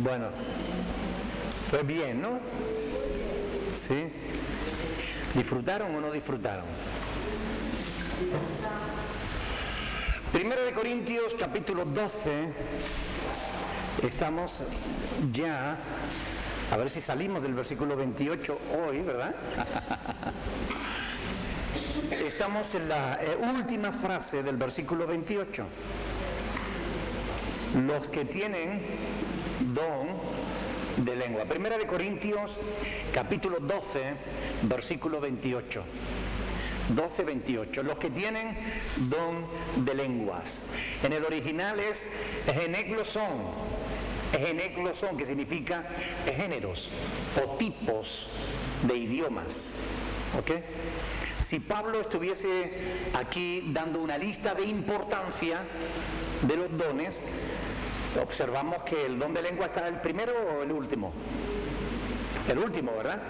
Bueno, fue bien, ¿no? ¿Sí? ¿Disfrutaron o no disfrutaron? Primero de Corintios, capítulo 12. Estamos ya, a ver si salimos del versículo 28 hoy, ¿verdad? Estamos en la última frase del versículo 28. Los que tienen don de lengua. Primera de Corintios, capítulo 12, versículo 28. 12, 28. Los que tienen don de lenguas. En el original es genegloson. Genegloson, que significa géneros o tipos de idiomas. ¿Ok? Si Pablo estuviese aquí dando una lista de importancia de los dones, observamos que el don de lengua está el primero o el último. El último, ¿verdad?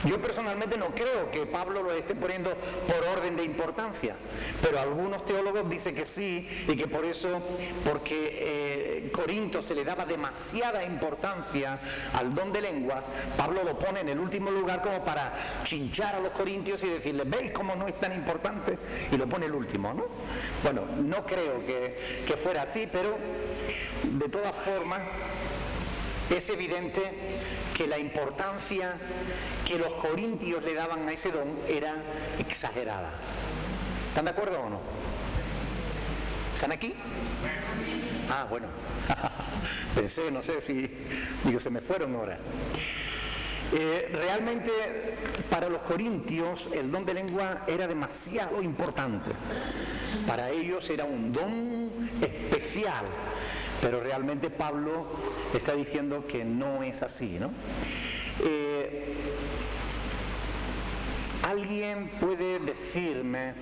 Yo personalmente no creo que Pablo lo esté poniendo por orden de importancia, pero algunos teólogos dicen que sí, y que por eso, porque Corinto se le daba demasiada importancia al don de lenguas, Pablo lo pone en el último lugar como para chinchar a los corintios y decirles, ¿veis cómo no es tan importante? Y lo pone el último, ¿no? Bueno, no creo que fuera así, pero de todas formas es evidente que la importancia que los corintios le daban a ese don era exagerada. ¿Están de acuerdo o no? ¿Están aquí? Ah, bueno. Pensé, no sé si... Digo, se me fueron ahora. Realmente para los corintios el don de lengua era demasiado importante. Para ellos era un don especial. Pero realmente Pablo está diciendo que no es así, ¿no? ¿Alguien puede decirme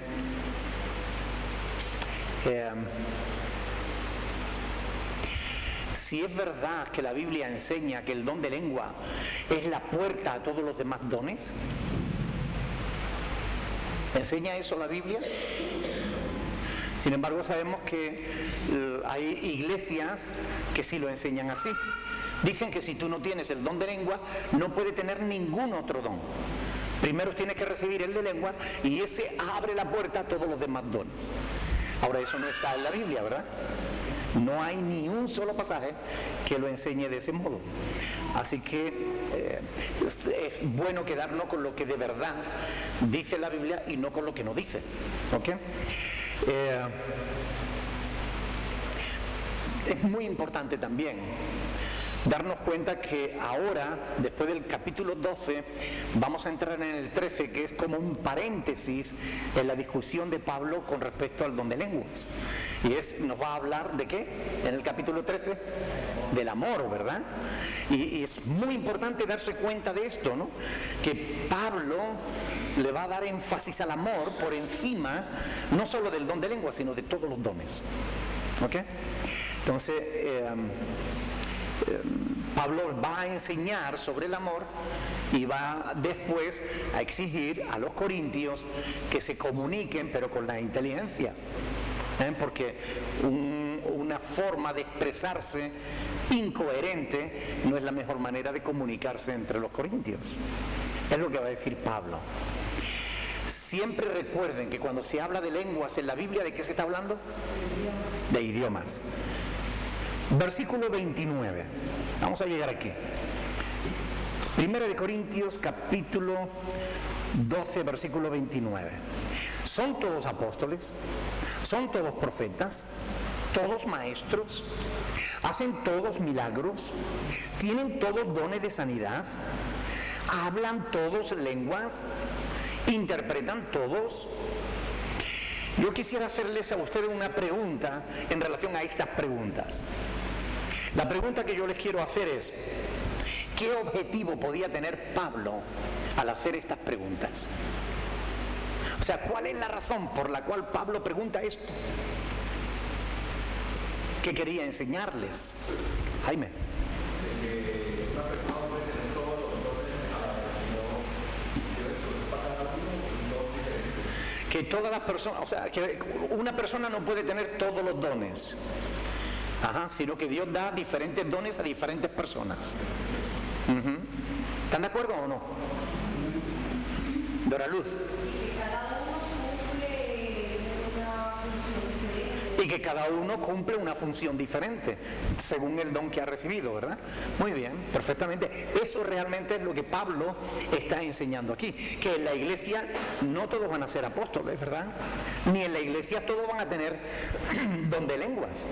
si es verdad que la Biblia enseña que el don de lengua es la puerta a todos los demás dones? ¿Enseña eso la Biblia? Sin embargo, sabemos que hay iglesias que sí lo enseñan así. Dicen que si tú no tienes el don de lengua, no puedes tener ningún otro don. Primero tienes que recibir el de lengua y ese abre la puerta a todos los demás dones. Ahora, eso no está en la Biblia, ¿verdad? No hay ni un solo pasaje que lo enseñe de ese modo. Así que es bueno quedarnos con lo que de verdad dice la Biblia y no con lo que no dice. ¿Ok? Es muy importante también darnos cuenta que ahora, después del capítulo 12, vamos a entrar en el 13, que es como un paréntesis en la discusión de Pablo con respecto al don de lenguas. Y nos va a hablar de ¿qué? En el capítulo 13, del amor, ¿verdad? Y es muy importante darse cuenta de esto, ¿no? Que Pablo le va a dar énfasis al amor por encima, no solo del don de lengua, sino de todos los dones. ¿Ok? Entonces, Pablo va a enseñar sobre el amor y va después a exigir a los corintios que se comuniquen, pero con la inteligencia. Porque una forma de expresarse incoherente no es la mejor manera de comunicarse entre los corintios. Es lo que va a decir Pablo. Siempre recuerden que cuando se habla de lenguas en la Biblia, ¿de qué se está hablando? De idiomas. Versículo 29. Vamos a llegar aquí. Primera de Corintios, capítulo 12, versículo 29. ¿Son todos apóstoles? ¿Son todos profetas? ¿Todos maestros? ¿Hacen todos milagros? ¿Tienen todos dones de sanidad? ¿Hablan todos lenguas? ¿Interpretan todos? Yo quisiera hacerles a ustedes una pregunta en relación a estas preguntas. La pregunta que yo les quiero hacer es, ¿qué objetivo podía tener Pablo al hacer estas preguntas? O sea, ¿cuál es la razón por la cual Pablo pregunta esto? ¿Qué quería enseñarles? Jaime. Que todas las personas, o sea, que una persona no puede tener todos los dones. Sino que Dios da diferentes dones a diferentes personas. ¿Están de acuerdo o no? Dora Luz. Y que cada uno cumple una función diferente según el don que ha recibido, ¿verdad? Muy bien, perfectamente. Eso realmente es lo que Pablo está enseñando aquí, que en la iglesia no todos van a ser apóstoles, ¿verdad? Ni en la iglesia todos van a tener don de lenguas.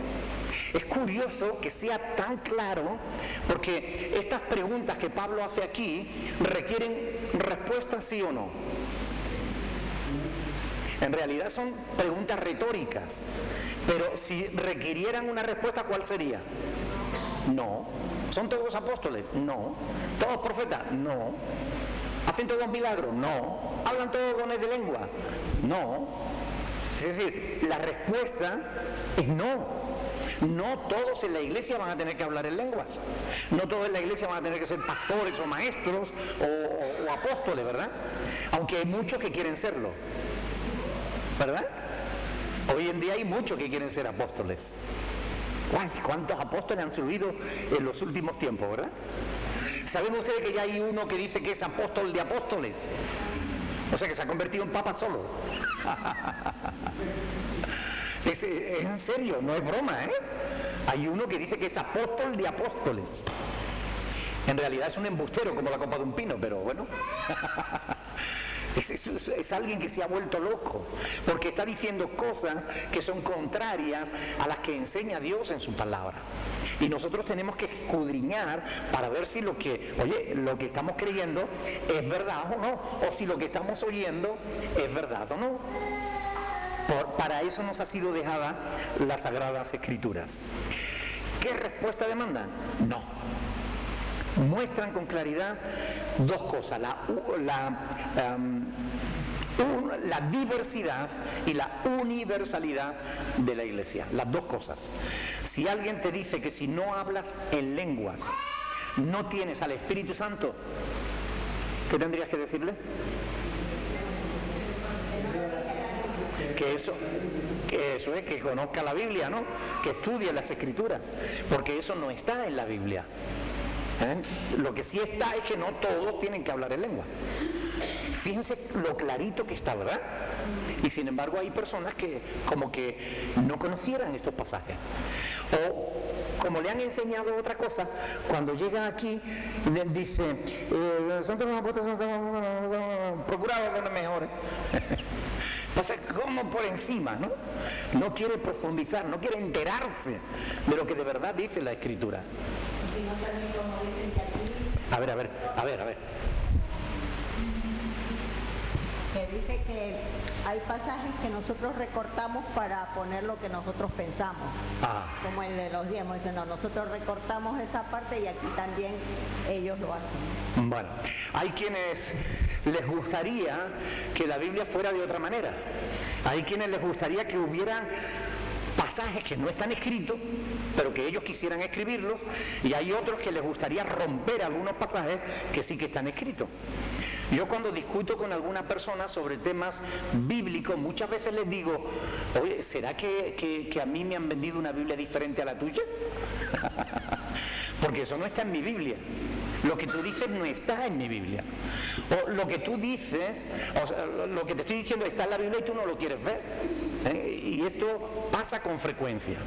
Es curioso que sea tan claro, porque estas preguntas que Pablo hace aquí requieren respuestas sí o no. En realidad son preguntas retóricas, pero si requirieran una respuesta, ¿cuál sería? No. ¿Son todos apóstoles? No. ¿Todos profetas? No. ¿Hacen todos milagros? No. ¿Hablan todos dones de lengua? No. Es decir, la respuesta es no. No todos en la iglesia van a tener que hablar en lenguas. No todos en la iglesia van a tener que ser pastores o maestros o apóstoles, ¿verdad? Aunque hay muchos que quieren serlo, ¿verdad? Hoy en día hay muchos que quieren ser apóstoles. ¡Ay! ¿Cuántos apóstoles han surgido en los últimos tiempos, verdad? ¿Saben ustedes que ya hay uno que dice que es apóstol de apóstoles? O sea, que se ha convertido en papa solo. Es en serio, no es broma, ¿eh? Hay uno que dice que es apóstol de apóstoles. En realidad es un embustero como la copa de un pino, pero bueno. Es alguien que se ha vuelto loco, porque está diciendo cosas que son contrarias a las que enseña Dios en su palabra. Y nosotros tenemos que escudriñar para ver si lo que estamos creyendo es verdad o no, o si lo que estamos oyendo es verdad o no. Para eso nos ha sido dejada las Sagradas Escrituras. ¿Qué respuesta demandan? No. Muestran con claridad dos cosas, la diversidad y la universalidad de la iglesia, las dos cosas. Si alguien te dice que si no hablas en lenguas no tienes al Espíritu Santo, ¿qué tendrías que decirle? Que eso es, que conozca la Biblia, ¿no? Que estudie las Escrituras, porque eso no está en la Biblia. Lo que sí está es que no todos tienen que hablar en lengua. Fíjense lo clarito que está, ¿verdad? Y sin embargo hay personas que como que no conocieran estos pasajes, o como le han enseñado otra cosa, cuando llegan aquí dicen nosotros los apóstoles procuramos con los mejores. Pasa como por encima, ¿no? No quiere profundizar, no quiere enterarse de lo que de verdad dice la Escritura. A ver. Que dice que hay pasajes que nosotros recortamos para poner lo que nosotros pensamos. Como el de los diezmos. Dicen, no, nosotros recortamos esa parte y aquí también ellos lo hacen. Bueno, hay quienes les gustaría que la Biblia fuera de otra manera. Hay quienes les gustaría que hubiera pasajes que no están escritos, pero que ellos quisieran escribirlos, y hay otros que les gustaría romper algunos pasajes que sí que están escritos. Yo cuando discuto con alguna persona sobre temas bíblicos, muchas veces les digo, oye, ¿será que a mí me han vendido una Biblia diferente a la tuya? Porque eso no está en mi Biblia. Lo que tú dices no está en mi Biblia. O lo que tú dices, o sea, lo que te estoy diciendo está en la Biblia y tú no lo quieres ver. Y esto pasa con frecuencia.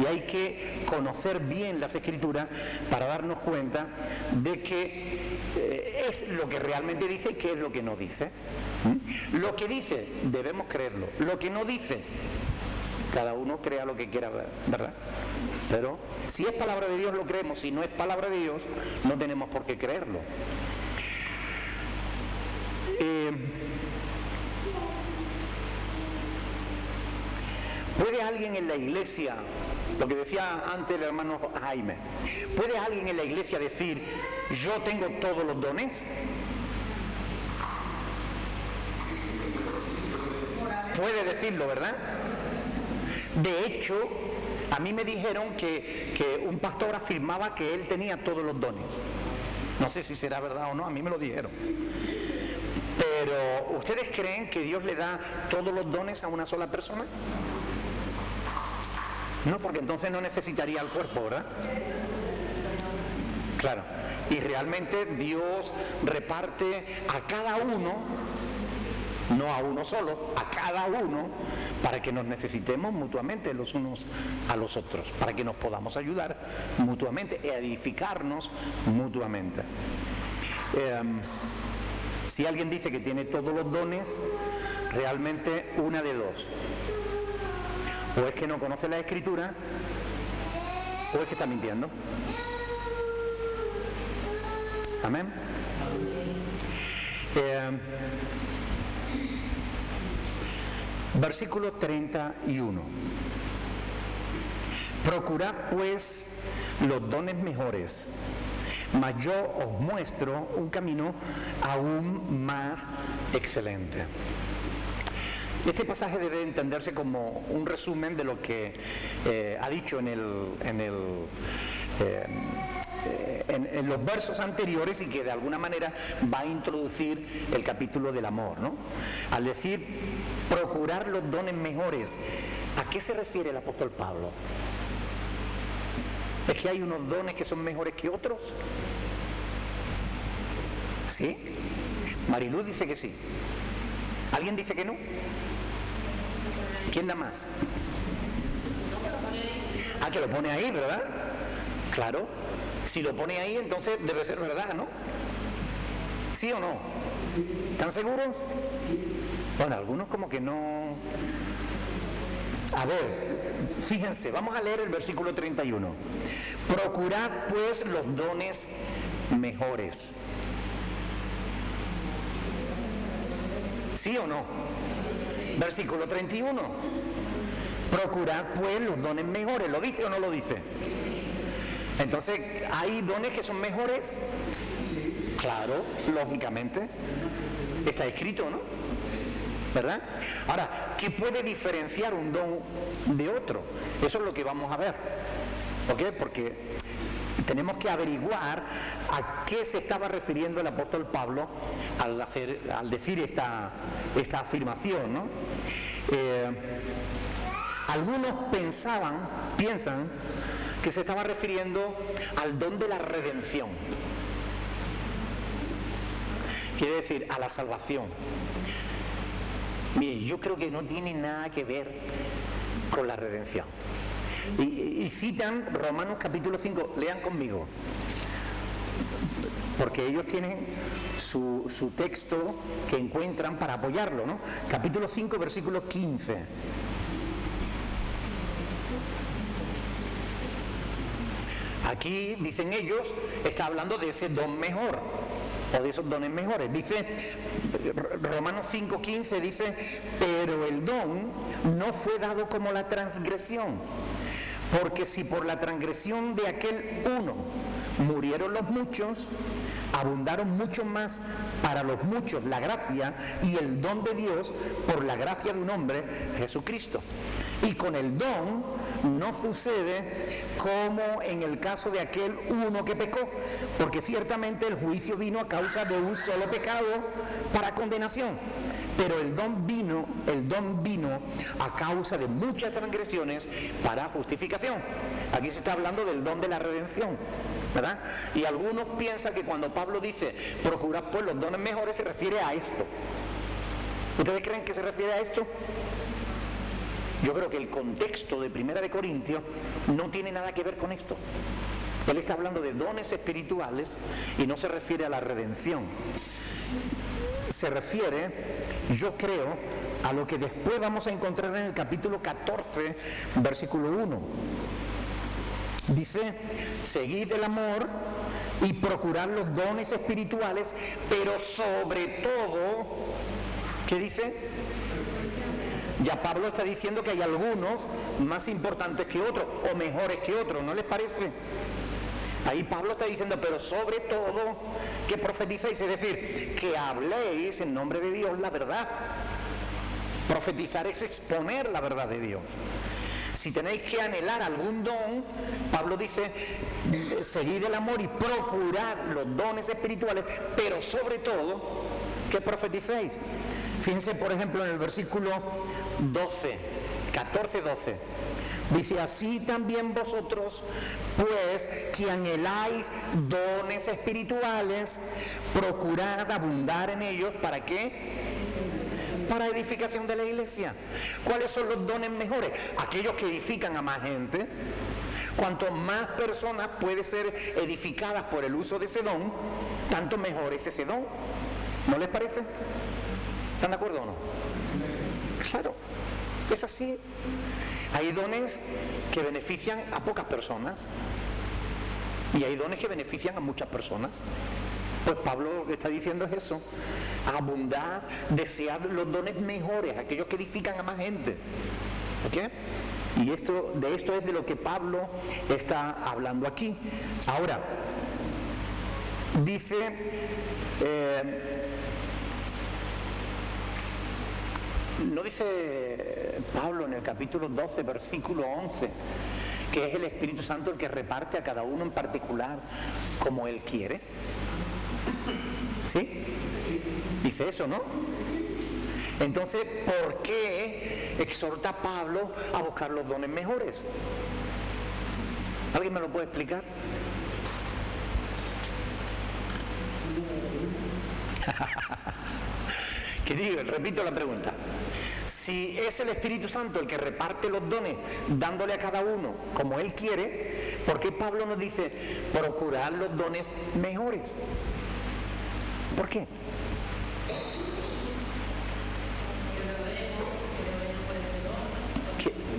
Y hay que conocer bien las Escrituras para darnos cuenta de que es lo que realmente dice y qué es lo que no dice. Lo que dice, debemos creerlo. Lo que no dice, cada uno crea lo que quiera ver, ¿verdad? Pero si es palabra de Dios lo creemos, si no es palabra de Dios no tenemos por qué creerlo. ¿Puede alguien en la iglesia, lo que decía antes el hermano Jaime, puede alguien en la iglesia decir, yo tengo todos los dones? Puede decirlo, ¿verdad? De hecho, a mí me dijeron que un pastor afirmaba que él tenía todos los dones. No sé si será verdad o no, a mí me lo dijeron. Pero, ¿ustedes creen que Dios le da todos los dones a una sola persona? No, porque entonces no necesitaría el cuerpo, ¿verdad? Claro. Y realmente Dios reparte a cada uno, no a uno solo, a cada uno, para que nos necesitemos mutuamente los unos a los otros, para que nos podamos ayudar mutuamente e edificarnos mutuamente. Si alguien dice que tiene todos los dones, realmente una de dos: o es que no conoce la Escritura, o es que está mintiendo. Amén. Versículo 31. Procurad pues los dones mejores, mas yo os muestro un camino aún más excelente. Este pasaje debe entenderse como un resumen de lo que ha dicho en los versos anteriores, y que de alguna manera va a introducir el capítulo del amor, ¿no? Al decir procurar los dones mejores, ¿a qué se refiere el apóstol Pablo? ¿Es que hay unos dones que son mejores que otros? ¿Sí? Mariluz dice que sí. ¿Alguien dice que no? ¿Quién da más? Ah, que lo pone ahí, ¿verdad? Claro. Si lo pone ahí, entonces debe ser verdad, ¿no? ¿Sí o no? ¿Están seguros? Bueno, algunos como que no. A ver, fíjense, vamos a leer el versículo 31. Procurad pues los dones mejores. ¿Sí o no? Versículo 31. Procurad pues los dones mejores. ¿Lo dice o no lo dice? Entonces, ¿hay dones que son mejores? Claro, lógicamente. Está escrito, ¿no? ¿Verdad? Ahora, ¿qué puede diferenciar un don de otro? Eso es lo que vamos a ver. ¿Ok? Porque tenemos que averiguar a qué se estaba refiriendo el apóstol Pablo al decir esta afirmación, ¿no? Algunos piensan que se estaba refiriendo al don de la redención. Quiere decir, a la salvación. Mire, yo creo que no tiene nada que ver con la redención. Y citan Romanos capítulo 5, lean conmigo, porque ellos tienen su texto que encuentran para apoyarlo, ¿no? Capítulo 5, versículo 15. Aquí, dicen ellos, está hablando de ese don mejor, o de esos dones mejores. Dice, Romanos 5:15 dice, pero el don no fue dado como la transgresión, porque si por la transgresión de aquel uno murieron los muchos, abundaron mucho más para los muchos la gracia y el don de Dios por la gracia de un hombre, Jesucristo. Y con el don no sucede como en el caso de aquel uno que pecó, porque ciertamente el juicio vino a causa de un solo pecado para condenación, pero el don vino a causa de muchas transgresiones para justificación. Aquí se está hablando del don de la redención, ¿verdad? Y algunos piensan que cuando Pablo dice procurad pues los dones mejores, se refiere a esto. ¿Ustedes creen que se refiere a esto? Yo creo que el contexto de 1 de Corintios no tiene nada que ver con esto. Él está hablando de dones espirituales y no se refiere a la redención. Se refiere, yo creo, a lo que después vamos a encontrar en el capítulo 14, versículo 1. Dice, seguid el amor y procurad los dones espirituales, pero sobre todo, ¿qué dice? Ya Pablo está diciendo que hay algunos más importantes que otros o mejores que otros, ¿no les parece? Ahí Pablo está diciendo, pero sobre todo que profeticéis, es decir, que habléis en nombre de Dios la verdad. Profetizar es exponer la verdad de Dios. Si tenéis que anhelar algún don, Pablo dice, seguid el amor y procurad los dones espirituales, pero sobre todo que profeticéis. Fíjense, por ejemplo, en el versículo 12, 14-12. Dice, así también vosotros, pues, que anheláis dones espirituales, procurad abundar en ellos. ¿Para qué? Para edificación de la iglesia. ¿Cuáles son los dones mejores? Aquellos que edifican a más gente. Cuanto más personas pueden ser edificadas por el uso de ese don, tanto mejor es ese don. ¿No les parece? ¿Están de acuerdo o no? Claro, es así. Hay dones que benefician a pocas personas y hay dones que benefician a muchas personas. Pues Pablo lo que está diciendo es eso: abundad, desead los dones mejores, aquellos que edifican a más gente. ¿Ok? Y de esto es de lo que Pablo está hablando aquí. Ahora, dice, ¿no dice Pablo en el capítulo 12, versículo 11, que es el Espíritu Santo el que reparte a cada uno en particular como Él quiere? ¿Sí? Dice eso, ¿no? Entonces, ¿por qué exhorta a Pablo a buscar los dones mejores? ¿Alguien me lo puede explicar? ¿Qué digo? Repito la pregunta. Si es el Espíritu Santo el que reparte los dones, dándole a cada uno como Él quiere, ¿por qué Pablo nos dice procurar los dones mejores? ¿Por qué?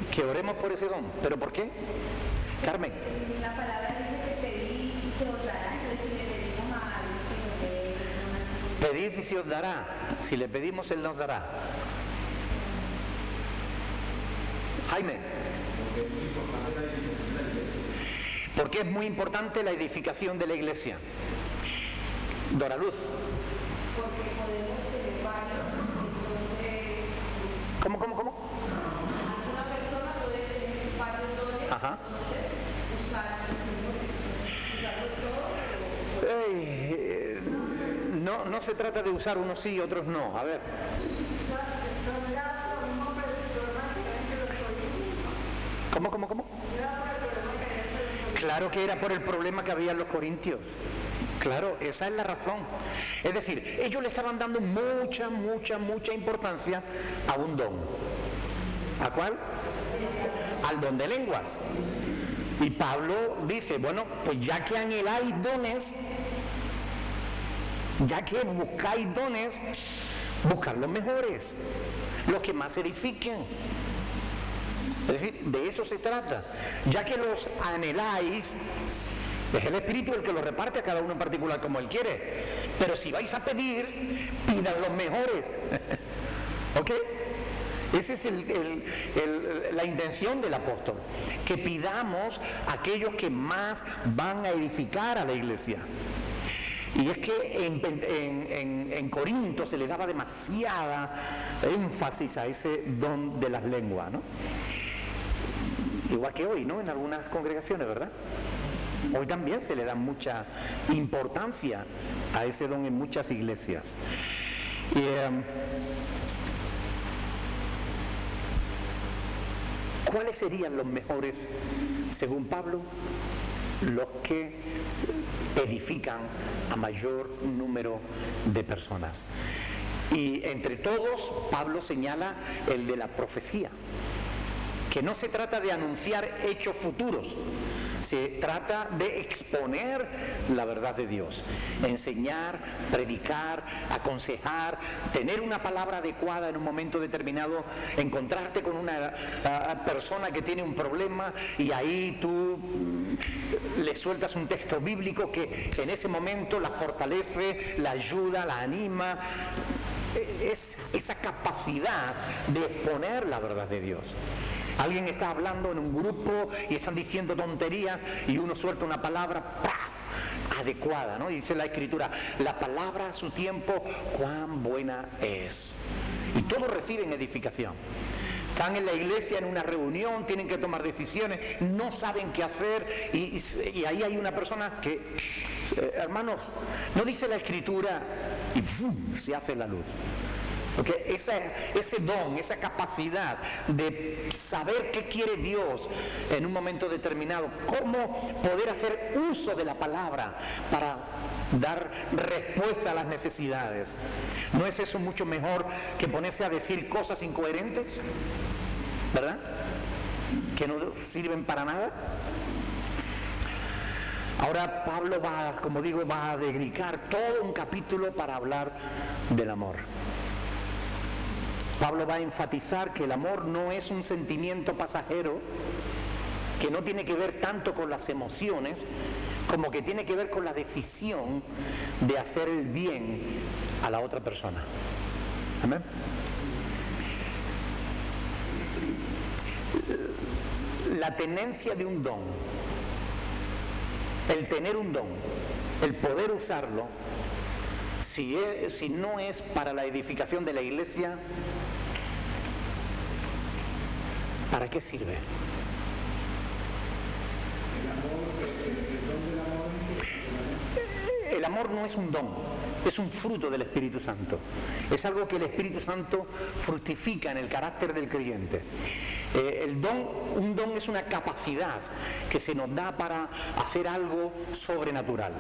Que oremos por ese don. ¿Pero por qué? Carmen. La palabra dice que pedid y se os dará. Entonces si le pedimos a Dios que nos dé, Pedid y se os dará. Si le pedimos, Él nos dará. Jaime. ¿Por qué es muy importante la edificación de la iglesia? Dora Luz. porque podemos tener varios, entonces... ¿Cómo? Una persona puede tener varios dones, Ajá. entonces usarlos todos. No se trata de usar unos sí y otros no. A ver. ¿Cómo? Claro que era por el problema que había en los corintios. Claro, esa es la razón. Es decir, ellos le estaban dando mucha importancia a un don. ¿A cuál? Al don de lenguas. Y Pablo dice, bueno, pues ya que anheláis dones, ya que buscáis dones, buscad los mejores, los que más edifiquen. Es decir, de eso se trata. Ya que los anheláis, es el Espíritu el que los reparte a cada uno en particular como Él quiere. Pero si vais a pedir, pidan los mejores. ¿Ok? Esa es la intención del apóstol. Que pidamos a aquellos que más van a edificar a la iglesia. Y es que en Corinto se le daba demasiada énfasis a ese don de las lenguas, ¿no? Igual que hoy, ¿no? En algunas congregaciones, ¿verdad? Hoy también se le da mucha importancia a ese don en muchas iglesias. ¿Cuáles serían los mejores, según Pablo? Los que edifican a mayor número de personas. Y entre todos, Pablo señala el de la profecía, que no se trata de anunciar hechos futuros, se trata de exponer la verdad de Dios, enseñar, predicar, aconsejar, tener una palabra adecuada en un momento determinado, encontrarte con una persona que tiene un problema y ahí tú le sueltas un texto bíblico que en ese momento la fortalece, la ayuda, la anima. Es esa capacidad de exponer la verdad de Dios. Alguien está hablando en un grupo y están diciendo tonterías y uno suelta una palabra ¡paf!, adecuada, ¿no? Y dice la Escritura, la palabra a su tiempo, cuán buena es. Y todos reciben edificación. Están en la iglesia en una reunión, tienen que tomar decisiones, no saben qué hacer y ahí hay una persona que, hermanos, no dice la Escritura y ¡fum!, se hace la luz. Porque ese don, esa capacidad de saber qué quiere Dios en un momento determinado, cómo poder hacer uso de la palabra para dar respuesta a las necesidades. ¿No es eso mucho mejor que ponerse a decir cosas incoherentes? ¿Verdad? Que no sirven para nada. Ahora Pablo va a dedicar todo un capítulo para hablar del amor. Pablo va a enfatizar que el amor no es un sentimiento pasajero, que no tiene que ver tanto con las emociones, como que tiene que ver con la decisión de hacer el bien a la otra persona. Amén. La tenencia de un don, el tener un don, el poder usarlo, si no es para la edificación de la iglesia, ¿para qué sirve? El amor no es un don, es un fruto del Espíritu Santo. Es algo que el Espíritu Santo fructifica en el carácter del creyente. Un don es una capacidad que se nos da para hacer algo sobrenatural.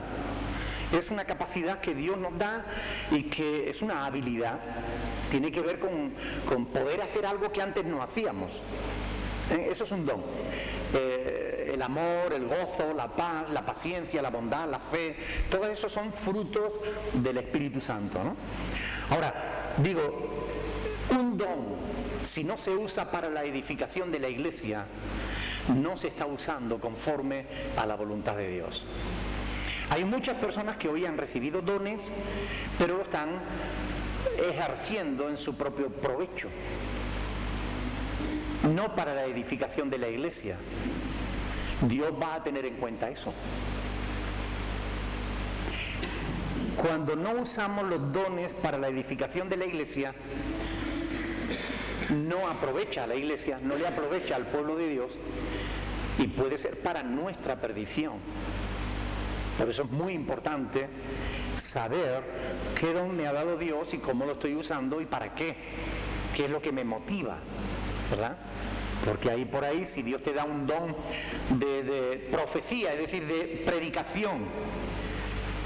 Es una capacidad que Dios nos da y que es una habilidad. Tiene que ver con poder hacer algo que antes no hacíamos. Eso es un don. El amor, el gozo, la paz, la paciencia, la bondad, la fe, todo eso son frutos del Espíritu Santo, ¿no? Ahora, digo, un don, si no se usa para la edificación de la iglesia, no se está usando conforme a la voluntad de Dios. Hay muchas personas que hoy han recibido dones, pero lo están ejerciendo en su propio provecho, no para la edificación de la iglesia. Dios va a tener en cuenta eso. Cuando no usamos los dones para la edificación de la iglesia, no aprovecha a la iglesia, no le aprovecha al pueblo de Dios, y puede ser para nuestra perdición. Por eso es muy importante saber qué don me ha dado Dios y cómo lo estoy usando y para qué es lo que me motiva, ¿verdad? Porque ahí por ahí, si Dios te da un don de profecía, es decir, de predicación,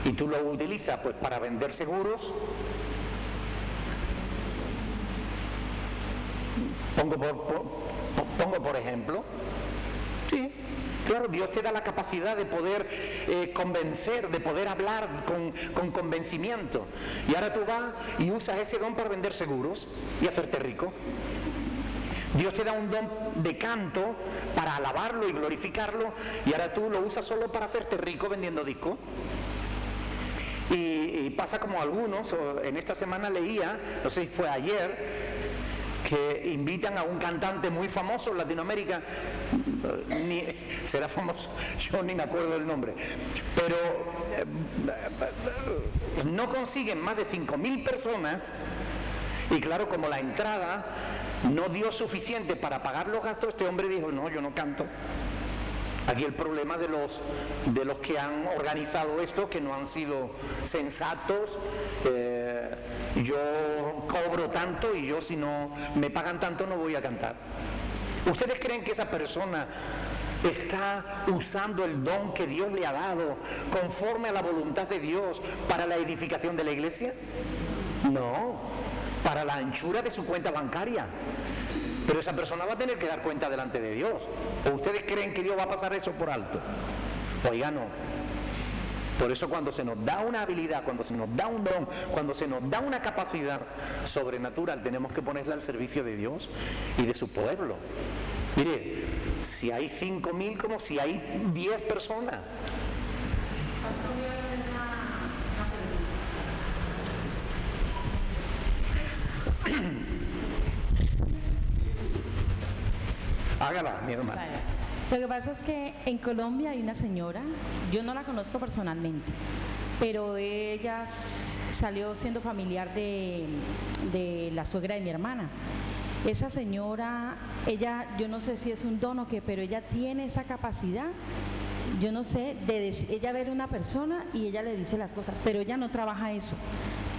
y tú lo utilizas pues para vender seguros, pongo por ejemplo, sí, claro, Dios te da la capacidad de poder convencer, de poder hablar con convencimiento, y ahora tú vas y usas ese don para vender seguros y hacerte rico. Dios te da un don de canto para alabarlo y glorificarlo, y ahora tú lo usas solo para hacerte rico vendiendo discos. Y pasa como algunos, en esta semana leía, no sé si fue ayer, que invitan a un cantante muy famoso en Latinoamérica, será famoso, yo ni me acuerdo del nombre, pero no consiguen más de 5.000 personas, y claro, como la entrada no dio suficiente para pagar los gastos, este hombre dijo, no, yo no canto. Aquí el problema de los que han organizado esto, que no han sido sensatos. Yo cobro tanto y yo, si no me pagan tanto, no voy a cantar. ¿Ustedes creen que esa persona está usando el don que Dios le ha dado conforme a la voluntad de Dios para la edificación de la iglesia? No, para la anchura de su cuenta bancaria. Pero esa persona va a tener que dar cuenta delante de Dios. ¿O ustedes creen que Dios va a pasar eso por alto? Oiga, no. Por eso cuando se nos da una habilidad, cuando se nos da un don, cuando se nos da una capacidad sobrenatural, tenemos que ponerla al servicio de Dios y de su pueblo. Mire, si hay 5.000 como si hay 10 personas. Hágala, mi hermana. Lo que pasa es que en Colombia hay una señora, yo no la conozco personalmente, pero ella salió siendo familiar de la suegra de mi hermana. Esa señora, ella, yo no sé si es un don o qué, pero ella tiene esa capacidad yo no sé, ella ver a una persona y ella le dice las cosas, pero ella no trabaja eso.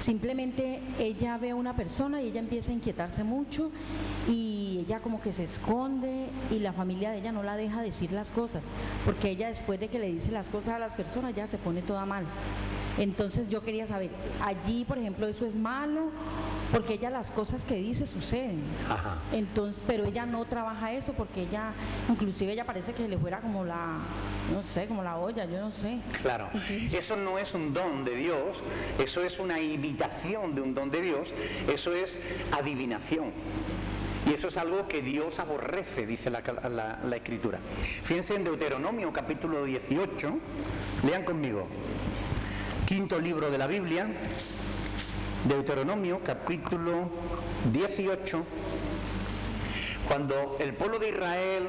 Simplemente ella ve a una persona y ella empieza a inquietarse mucho y ella como que se esconde y la familia de ella no la deja decir las cosas, porque ella después de que le dice las cosas a las personas ya se pone toda mal. Entonces yo quería saber, allí por ejemplo eso es malo, porque ella las cosas que dice suceden. Ajá. Entonces, pero ella no trabaja eso porque ella, inclusive ella parece que le fuera como la, no sé, como la olla, yo no sé. Claro, eso no es un don de Dios, eso es una imitación de un don de Dios, eso es adivinación. Y eso es algo que Dios aborrece, dice la Escritura. Fíjense en Deuteronomio capítulo 18, lean conmigo. Quinto libro de la Biblia, Deuteronomio capítulo 18, cuando el pueblo de Israel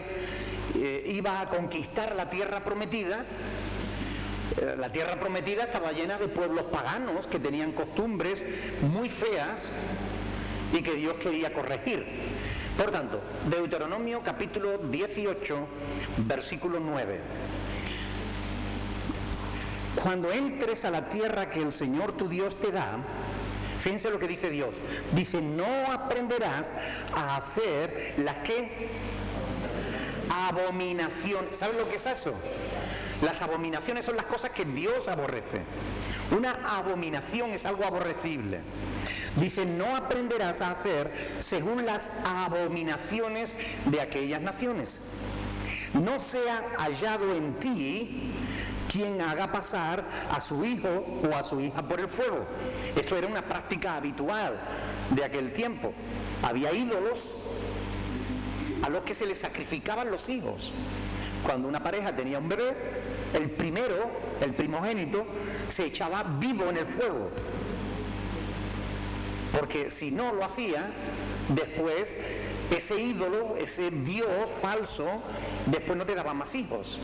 iba a conquistar la tierra prometida. La tierra prometida estaba llena de pueblos paganos que tenían costumbres muy feas y que Dios quería corregir. Por tanto, Deuteronomio capítulo 18, versículo 9. Cuando entres a la tierra que el Señor tu Dios te da, fíjense lo que dice Dios. Dice, no aprenderás a hacer las que abominaciones. ¿Sabes lo que es eso? Las abominaciones son las cosas que Dios aborrece. Una abominación es algo aborrecible. Dice, no aprenderás a hacer según las abominaciones de aquellas naciones. No sea hallado en ti quien haga pasar a su hijo o a su hija por el fuego. Esto era una práctica habitual de aquel tiempo. Había ídolos a los que se les sacrificaban los hijos. Cuando una pareja tenía un bebé, el primogénito, se echaba vivo en el fuego. Porque si no lo hacía, después ese ídolo, ese dios falso, después no te daba más hijos.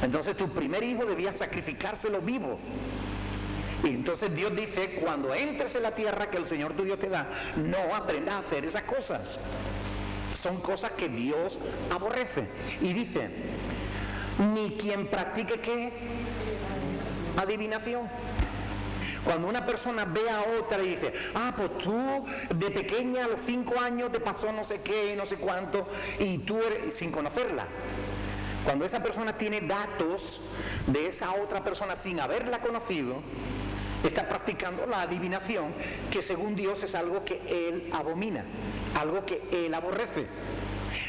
Entonces tu primer hijo debía sacrificárselo vivo. Y entonces Dios dice, cuando entres en la tierra que el Señor tu Dios te da, no aprendas a hacer esas cosas. Son cosas que Dios aborrece. Y dice, ni quien practique ¿qué? Adivinación. Cuando una persona ve a otra y dice, pues tú de pequeña a los 5 años te pasó no sé qué y no sé cuánto, y tú eres, sin conocerla. Cuando esa persona tiene datos de esa otra persona sin haberla conocido, está practicando la adivinación, que según Dios es algo que Él abomina, algo que Él aborrece.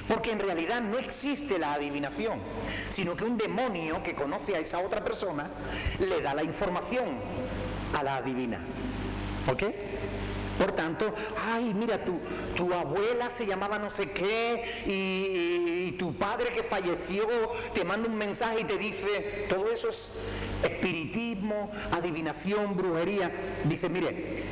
Porque en realidad no existe la adivinación, sino que un demonio que conoce a esa otra persona le da la información a la adivina. ¿Ok? Por tanto, mira, tu abuela se llamaba no sé qué y tu padre que falleció te manda un mensaje y te dice, todo eso es espiritismo, adivinación, brujería. Dice, mire,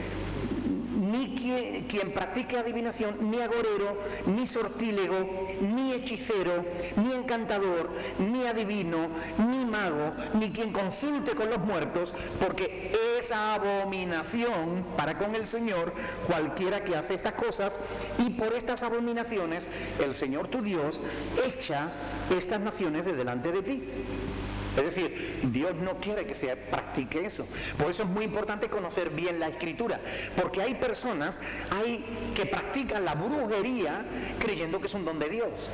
ni quien practique adivinación, ni agorero, ni sortílego, ni hechicero, ni encantador, ni adivino, ni mago, ni quien consulte con los muertos, porque es abominación para con el Señor cualquiera que hace estas cosas, y por estas abominaciones el Señor tu Dios echa estas naciones de delante de ti. Es decir, Dios no quiere que se practique eso. Por eso es muy importante conocer bien la Escritura, porque hay personas que practican la brujería creyendo que es un don de Dios.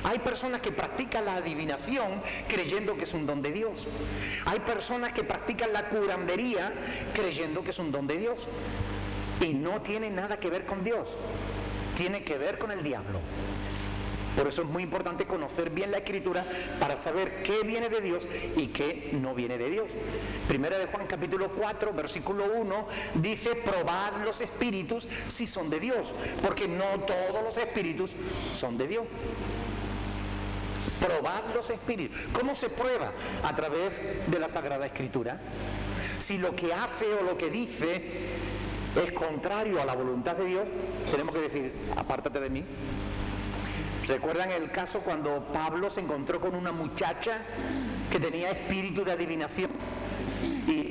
Hay personas que practican la adivinación creyendo que es un don de Dios. Hay personas que practican la curandería creyendo que es un don de Dios. Y no tiene nada que ver con Dios, tiene que ver con el diablo. Por eso es muy importante conocer bien la Escritura para saber qué viene de Dios y qué no viene de Dios. Primera de Juan capítulo 4, versículo 1, dice, probad los espíritus si son de Dios, porque no todos los espíritus son de Dios. Probad los espíritus. ¿Cómo se prueba? A través de la Sagrada Escritura. Si lo que hace o lo que dice es contrario a la voluntad de Dios, tenemos que decir, apártate de mí. ¿Recuerdan el caso cuando Pablo se encontró con una muchacha que tenía espíritu de adivinación? Y